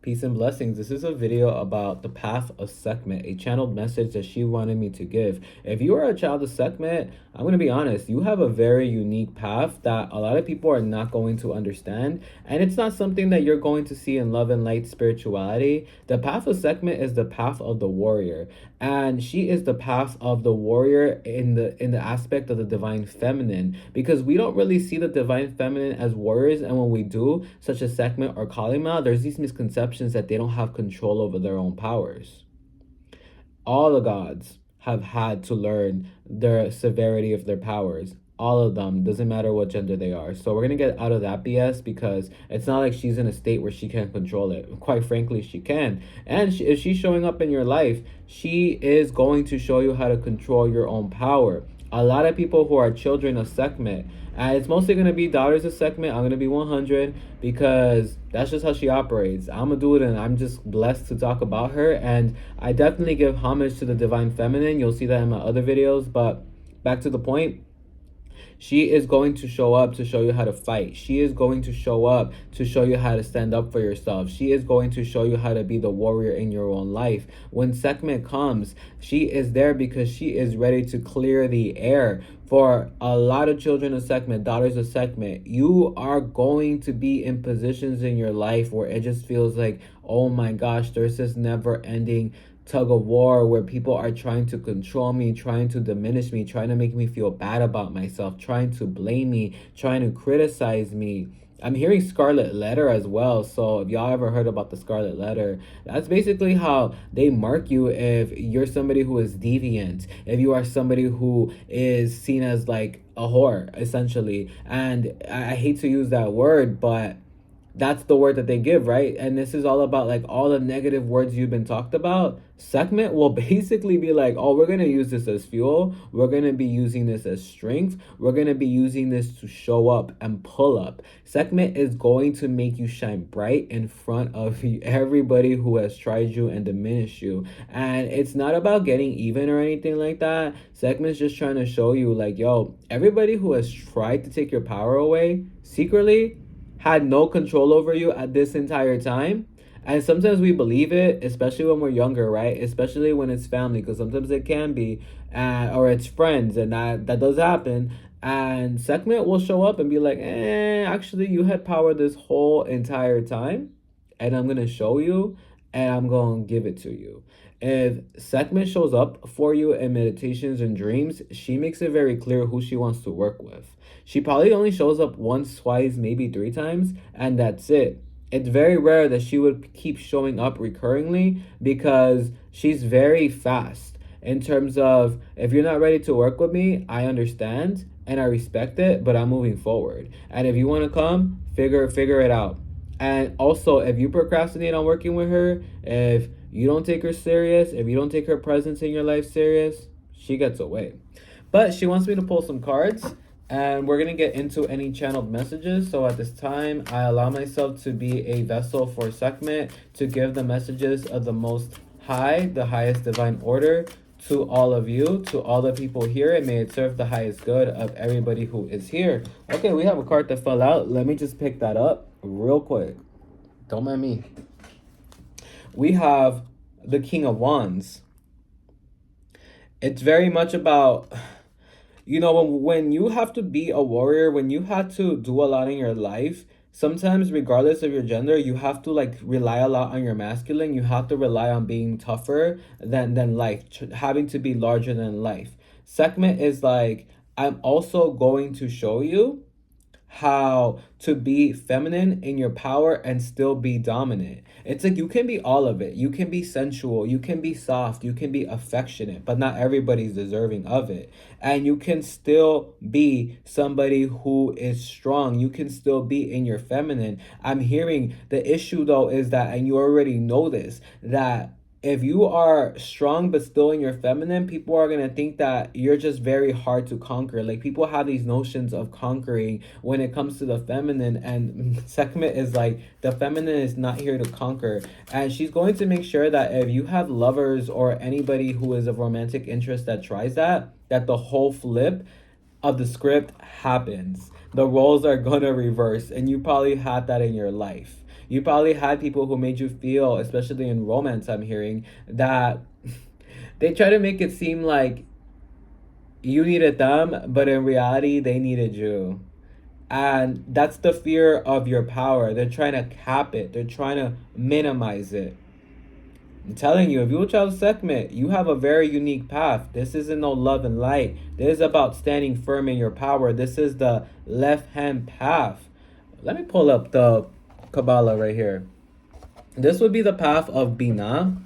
Peace and blessings. This is a video about the path of Sekhmet, a channeled message that she wanted me to give. If you are a child of Sekhmet, I'm going to be honest, you have a very unique path that a lot of people are not going to understand. And it's not something that you're going to see in love and light spirituality. The path of Sekhmet is the path of the warrior. And she is the path of the warrior in the aspect of the divine feminine. Because we don't really see the divine feminine as warriors. And when we do, such as Sekhmet or Kalima, there's these misconceptions that they don't have control over their own powers. All the gods have had to learn the severity of their powers. All of them, doesn't matter what gender they are. So we're going to get out of that BS because it's not like she's in a state where she can't control it. Quite frankly, she can. And if she's showing up in your life, she is going to show you how to control your own power. A lot of people who are children of Sekhmet, and it's mostly going to be daughters of Sekhmet. I'm going to be 100 because that's just how she operates. I'm a dude and I'm just blessed to talk about her. And I definitely give homage to the divine feminine. You'll see that in my other videos. But back to the point. She is going to show up to show you how to fight. She is going to show up to show you how to stand up for yourself. She is going to show you how to be the warrior in your own life. When Sekhmet comes, she is there because she is ready to clear the air. For a lot of children of Sekhmet, daughters of Sekhmet, you are going to be in positions in your life where it just feels like, oh my gosh, there's this never-ending tug of war where people are trying to control me, trying to diminish me, trying to make me feel bad about myself, trying to blame me, trying to criticize me. I'm hearing Scarlet Letter as well. So if y'all ever heard about the Scarlet Letter, that's basically how they mark you if you're somebody who is deviant, if you are somebody who is seen as like a whore, essentially. And I hate to use that word, but that's the word that they give, right? And this is all about like all the negative words you've been talked about. Sekhmet will basically be like, oh, we're going to use this as fuel. We're going to be using this as strength. We're going to be using this to show up and pull up. Sekhmet is going to make you shine bright in front of everybody who has tried you and diminished you. And it's not about getting even or anything like that. Sekhmet's just trying to show you like, yo, everybody who has tried to take your power away secretly had no control over you at this entire time. And sometimes we believe it, especially when we're younger, right? Especially when it's family, because sometimes it can be, or it's friends, and that does happen. And Sekhmet will show up and be like, actually, you had power this whole entire time, and I'm going to show you, and I'm going to give it to you. If Sekhmet shows up for you in meditations and dreams, she makes it very clear who she wants to work with. She probably only shows up once, twice, maybe 3 times, and that's it. It's very rare that she would keep showing up recurringly because she's very fast in terms of, if you're not ready to work with me, I understand and I respect it, but I'm moving forward. And if you want to come, figure it out. And also, if you procrastinate on working with her, if you don't take her serious, if you don't take her presence in your life serious, she gets away. But she wants me to pull some cards, and we're going to get into any channeled messages. So at this time, I allow myself to be a vessel for Sekhmet to give the messages of the Most High, the highest divine order, to all of you, to all the people here, and may it serve the highest good of everybody who is here. Okay, we have a card that fell out. Let me just pick that up real quick. Don't mind me. We have the King of Wands. It's very much about, you know, when you have to be a warrior, when you have to do a lot in your life, sometimes regardless of your gender, you have to like rely a lot on your masculine. You have to rely on being tougher than life, having to be larger than life. Sekhmet is like, I'm also going to show you how to be feminine in your power and still be dominant. It's like you can be all of it. You can be sensual, you can be soft, you can be affectionate, but not everybody's deserving of it. And you can still be somebody who is strong. You can still be in your feminine. I'm hearing the issue though is that, and you already know this, that if you are strong but still in your feminine, people are going to think that you're just very hard to conquer. Like, people have these notions of conquering when it comes to the feminine, and Sekhmet is like, the feminine is not here to conquer. And she's going to make sure that if you have lovers or anybody who is of romantic interest that tries that the whole flip of the script happens. The roles are going to reverse, and you probably had that in your life. You probably had people who made you feel, especially in romance, I'm hearing, that they try to make it seem like you needed them, but in reality, they needed you. And that's the fear of your power. They're trying to cap it, they're trying to minimize it. I'm telling you, if you're a child of Sekhmet, you have a very unique path. This isn't no love and light. This is about standing firm in your power. This is the left hand path. Let me pull up the Kabbalah right here. This would be the path of Binah,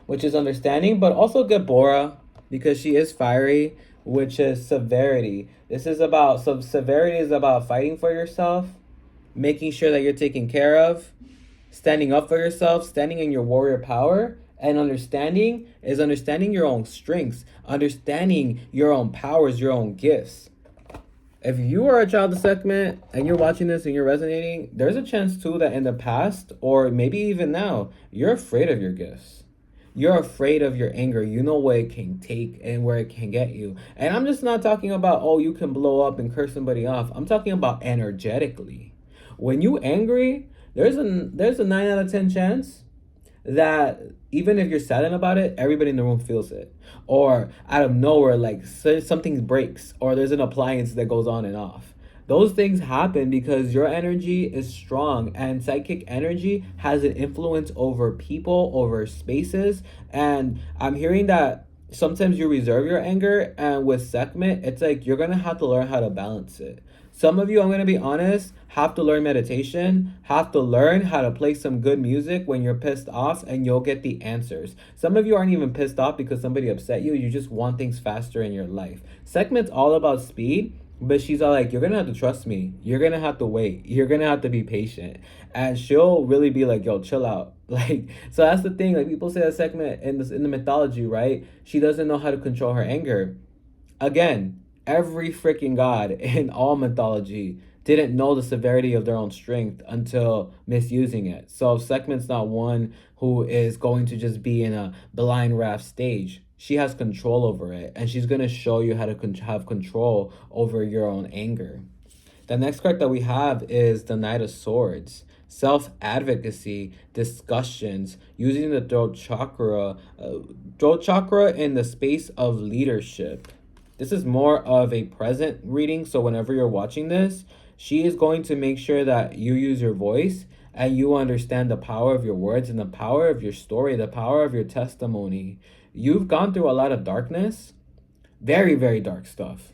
which is understanding, but also Geborah, because she is fiery, which is severity. This is about, so severity is about fighting for yourself, making sure that you're taken care of, standing up for yourself, standing in your warrior power. And understanding is understanding your own strengths, understanding your own powers, your own gifts. If you are a child of Sekhmet and you're watching this and you're resonating, there's a chance too that in the past, or maybe even now, you're afraid of your gifts. You're afraid of your anger. You know what it can take and where it can get you. And I'm just not talking about, oh, you can blow up and curse somebody off. I'm talking about energetically. When you angry, there's a 9 out of 10 chance that even if you're silent about it, everybody in the room feels it. Or out of nowhere, like something breaks, or there's an appliance that goes on and off. Those things happen because your energy is strong, and psychic energy has an influence over people, over spaces. And I'm hearing that sometimes you reserve your anger, and with Sekhmet, it's like you're gonna have to learn how to balance it. Some of you, I'm gonna be honest, have to learn meditation, have to learn how to play some good music when you're pissed off, and you'll get the answers. Some of you aren't even pissed off because somebody upset you, you just want things faster in your life. Sekhmet's all about speed, but she's all like, you're gonna have to trust me. You're gonna have to wait. You're gonna have to be patient. And she'll really be like, yo, chill out. Like, so that's the thing. Like, people say that Sekhmet in the mythology, right? She doesn't know how to control her anger. Again, every freaking god in all mythology didn't know the severity of their own strength until misusing it. So Sekhmet's not one who is going to just be in a blind raft stage. She has control over it, and she's going to show you how to have control over your own anger. The next card that we have is the Knight of Swords. Self-advocacy, discussions, using the throat chakra in the space of leadership. This is more of a present reading, so whenever you're watching this, she is going to make sure that you use your voice and you understand the power of your words and the power of your story, the power of your testimony. You've gone through a lot of darkness, very, very dark stuff.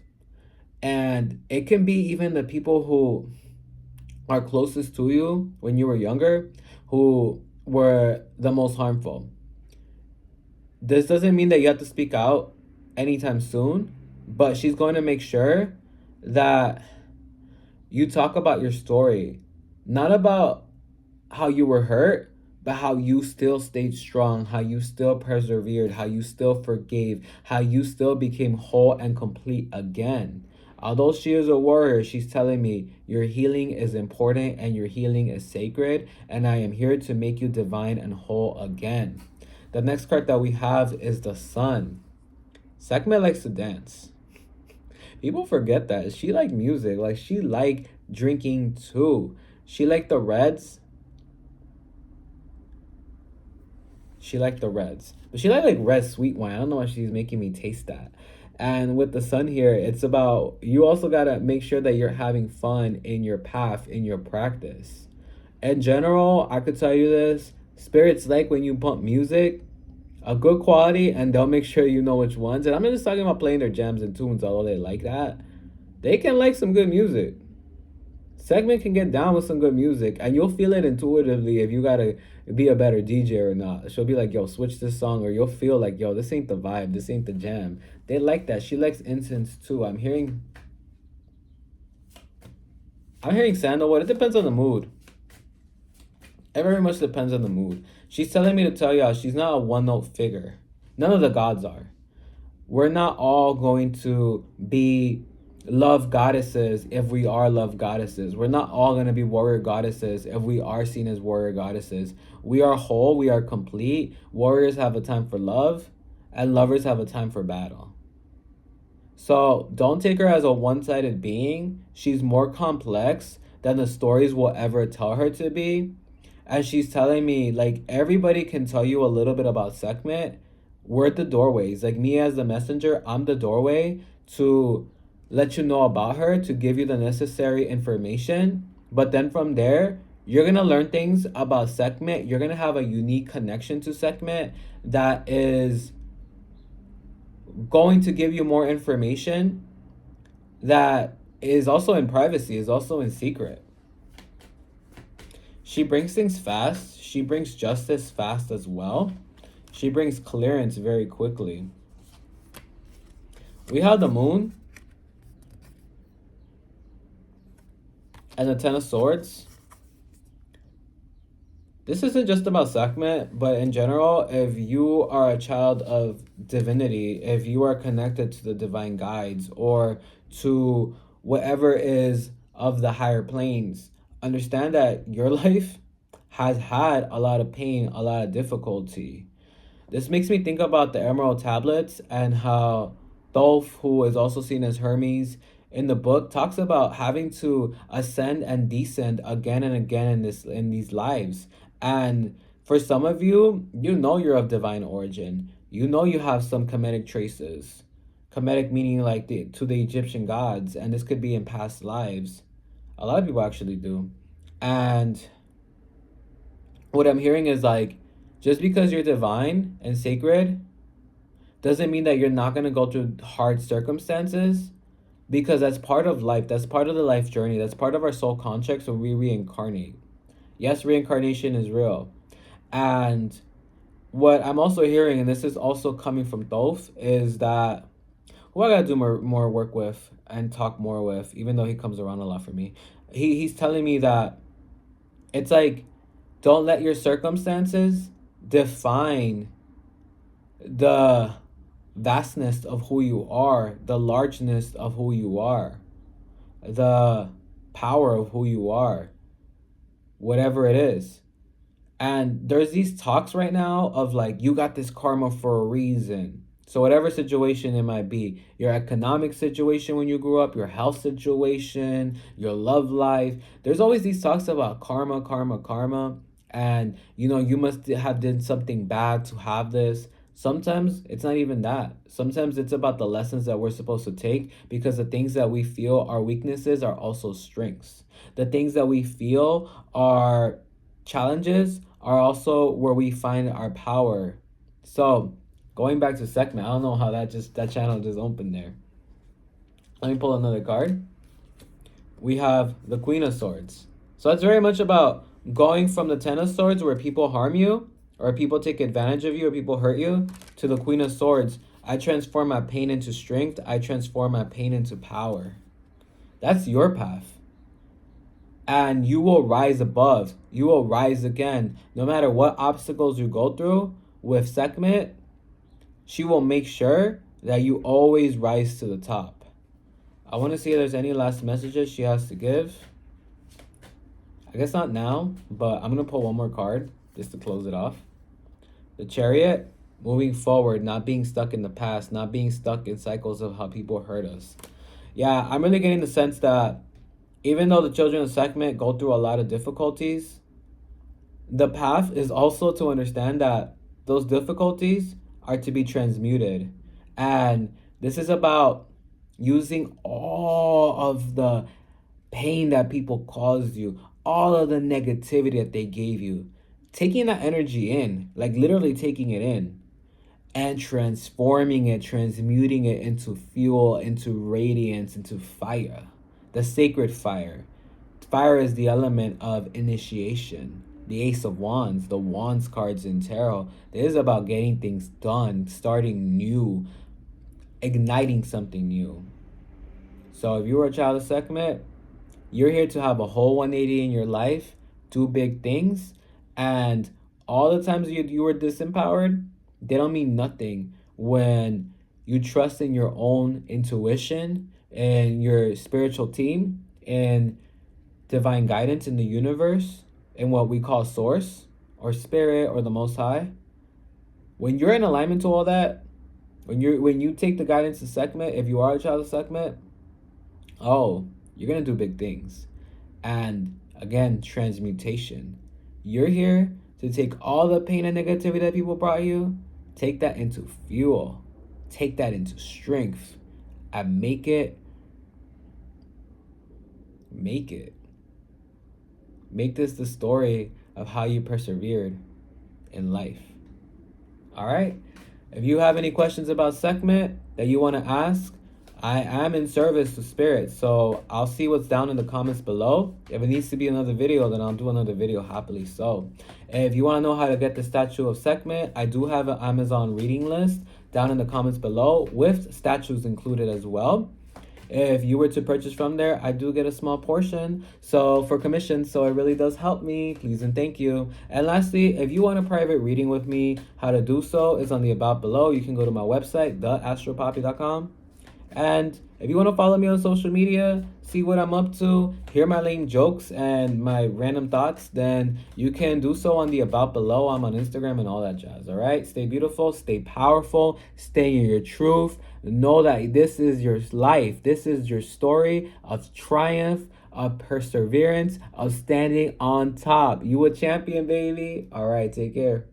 And it can be even the people who are closest to you when you were younger who were the most harmful. This doesn't mean that you have to speak out anytime soon, but she's going to make sure that you talk about your story, not about how you were hurt, but how you still stayed strong, how you still persevered, how you still forgave, how you still became whole and complete again. Although she is a warrior, she's telling me your healing is important and your healing is sacred, and I am here to make you divine and whole again. The next card that we have is the Sun. Sekhmet likes to dance. People forget that. She liked music. Like, she liked drinking too. She liked the reds. But she liked like red sweet wine. I don't know why she's making me taste that. And with the Sun here, it's about, you also got to make sure that you're having fun in your path, in your practice. In general, I could tell you this, spirits like when you pump music, a good quality, and they'll make sure you know which ones. And I'm not just talking about playing their jams and tunes, although they like that. They can like some good music. Sekhmet can get down with some good music, and you'll feel it intuitively if you gotta be a better DJ or not. She'll be like, yo, switch this song, or you'll feel like, yo, this ain't the vibe, this ain't the jam. They like that. She likes incense too. I'm hearing sandalwood. It depends on the mood. It very much depends on the mood. She's telling me to tell y'all she's not a one-note figure. None of the gods are. We're not all going to be love goddesses if we are love goddesses. We're not all going to be warrior goddesses if we are seen as warrior goddesses. We are whole. We are complete. Warriors have a time for love, and lovers have a time for battle. So don't take her as a one-sided being. She's more complex than the stories will ever tell her to be. And she's telling me, like, everybody can tell you a little bit about Sekhmet. We're at the doorways. Like, me as the messenger, I'm the doorway to let you know about her, to give you the necessary information. But then from there, you're going to learn things about Sekhmet. You're going to have a unique connection to Sekhmet that is going to give you more information that is also in privacy, is also in secret. She brings things fast. She brings justice fast as well. She brings clearance very quickly. We have the moon and the Ten of Swords. This isn't just about Sekhmet, but in general, if you are a child of divinity, if you are connected to the divine guides or to whatever is of the higher planes, understand that your life has had a lot of pain, a lot of difficulty. This makes me think about the Emerald Tablets and how Thoth, who is also seen as Hermes in the book, talks about having to ascend and descend again and again in these lives. And for some of you, you know you're of divine origin. You know you have some Kemetic traces. Kemetic meaning like to the Egyptian gods, and this could be in past lives. A lot of people actually do. And what I'm hearing is like, just because you're divine and sacred doesn't mean that you're not going to go through hard circumstances, because that's part of life. That's part of the life journey. That's part of our soul contracts when we reincarnate. Yes, reincarnation is real. And what I'm also hearing, and this is also coming from Thoth, is that who I gotta do more work with and talk more with, even though he comes around a lot for me. He's telling me that it's like, don't let your circumstances define the vastness of who you are, the largeness of who you are, the power of who you are, whatever it is. And there's these talks right now of like, you got this karma for a reason. So whatever situation it might be, your economic situation when you grew up, your health situation, your love life, there's always these talks about karma, karma, karma. And, you know, you must have done something bad to have this. Sometimes it's not even that. Sometimes it's about the lessons that we're supposed to take, because the things that we feel are weaknesses are also strengths. The things that we feel are challenges are also where we find our power. So, going back to Sekhmet, I don't know how that channel just opened there. Let me pull another card. We have the Queen of Swords. So it's very much about going from the Ten of Swords, where people harm you, or people take advantage of you, or people hurt you, to the Queen of Swords. I transform my pain into strength. I transform my pain into power. That's your path. And you will rise above. You will rise again. No matter what obstacles you go through with Sekhmet, she will make sure that you always rise to the top. I want to see if there's any last messages she has to give. I guess not now, but I'm going to pull one more card just to close it off. The Chariot, moving forward, not being stuck in the past, not being stuck in cycles of how people hurt us. Yeah, I'm really getting the sense that even though the children of Sekhmet go through a lot of difficulties, the path is also to understand that those difficulties are to be transmuted. And this is about using all of the pain that people caused you, all of the negativity that they gave you, taking that energy in, like literally taking it in, and transforming it, transmuting it into fuel, into radiance, into fire, the sacred fire. Fire is the element of initiation. The Ace of Wands, the Wands cards in tarot, it is about getting things done, starting new, igniting something new. So if you were a child of Sekhmet, you're here to have a whole 180 in your life, do big things, and all the times you were disempowered, they don't mean nothing when you trust in your own intuition and your spiritual team and divine guidance in the universe and what we call source or spirit or the Most High. When you're in alignment to all that, when you take the guidance of Sekhmet, if you are a child of Sekhmet, oh, you're gonna do big things. And again, transmutation. You're here to take all the pain and negativity that people brought you, take that into fuel, take that into strength, and make it. Make this the story of how you persevered in life. All right? If you have any questions about Sekhmet that you want to ask, I am in service to spirit, so I'll see what's down in the comments below. If it needs to be another video, then I'll do another video happily so. If you want to know how to get the statue of Sekhmet, I do have an Amazon reading list down in the comments below with statues included as well. If you were to purchase from there, I do get a small portion for commission, so it really does help me. Please and thank you. And lastly, if you want a private reading with me, how to do so is on the about below. You can go to my website, theastropapi.com. And if you want to follow me on social media, see what I'm up to, hear my lame jokes and my random thoughts, then you can do so on the about below. I'm on Instagram and all that jazz, all right? Stay beautiful, stay powerful, stay in your truth. Know that this is your life. This is your story of triumph, of perseverance, of standing on top. You a champion, baby. All right, take care.